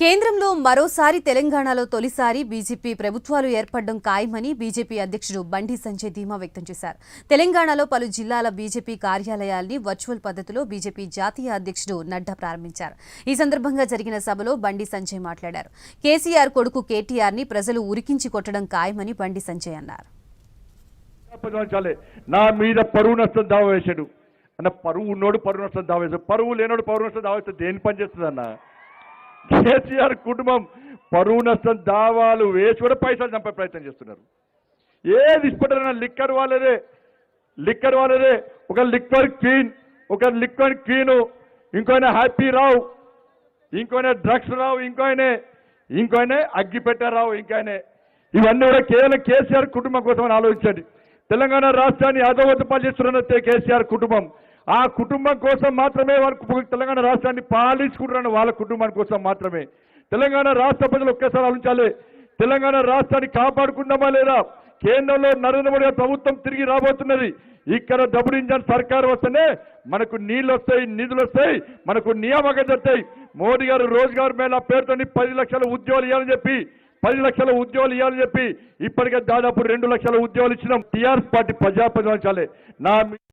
కేంద్రంలో మరోసారి తెలంగాణలో తొలిసారి బీజేపీ ప్రభుత్వాలు ఏర్పడడం ఖాయమని బీజేపీ అధ్యక్షుడు బండి సంజయ్ ధీమా వ్యక్తం చేశారు. తెలంగాణలో పలు జిల్లాల బీజేపీ కార్యాలయాల్ని వర్చువల్ పద్ధతిలో బీజేపీ జాతీయ అధ్యక్షుడు నడ్డా ప్రారంభించారు. ఈ సందర్భంగా జరిగిన సభలో బండి సంజయ్ మాట్లాడారు. కేసీఆర్ కొడుకు కేటీఆర్ ని ప్రజలు ఉరికించి కొట్టడం ఖాయమని బండి సంజయ్ అన్నారు. నా మీద పరువు నష్టం దావా వేశాడు అన్న. పరువు ఉన్నోడు పరువు నష్టం దావా వేశాడు, పరువు లేనోడు పరువు నష్టం దావా వేస్తే దేని పని చేస్తుంది అన్న? కేసీఆర్ కుటుంబం పరువు నష్టం దావాలు వేసి కూడా పైసలు చంపే ప్రయత్నం చేస్తున్నారు. ఏది ఇష్టపడ్డారన్నా లిక్కర్ వాళ్ళదే. ఒక లిక్కర్ క్వీన్, ఇంకోనే హ్యాపీ రావు, ఇంకోనే డ్రగ్స్ రావు, ఇంకోనే అగ్గిపెట్ట రావు, ఇవన్నీ కూడా కేవలం కేసీఆర్ కుటుంబం కోసం అని ఆలోచించండి. తెలంగాణ రాష్ట్రాన్ని అధోగతి చేస్తున్నట్టే కేసీఆర్ కుటుంబం. ఆ కుటుంబం కోసం మాత్రమే వాళ్ళు తెలంగాణ రాష్ట్రాన్ని పాలించుకుంటున్న వాళ్ళ కుటుంబం కోసం మాత్రమే. తెలంగాణ రాష్ట్ర ప్రజలు ఒక్కసారి ఆలోచించాలి. తెలంగాణ రాష్ట్రాన్ని కాపాడుకుందామా లేదా? కేంద్రంలో నరేంద్ర మోడీ ప్రభుత్వం తిరిగి రాబోతున్నది. ఇక్కడ డబుల్ ఇంజన్ సర్కారు వస్తేనే మనకు నీళ్లు వస్తాయి, నిధులు వస్తాయి, మనకు నియామకం జరుగుతాయి. మోడీ గారు రోజ్గార్ మేళా పేరుతో 10 లక్షల ఉద్యోగాలు ఇవ్వాలని చెప్పి ఇప్పటికే దాదాపు 2 లక్షల ఉద్యోగాలు ఇచ్చినాం. TRS party ప్రజాప్రతినిధించాలి.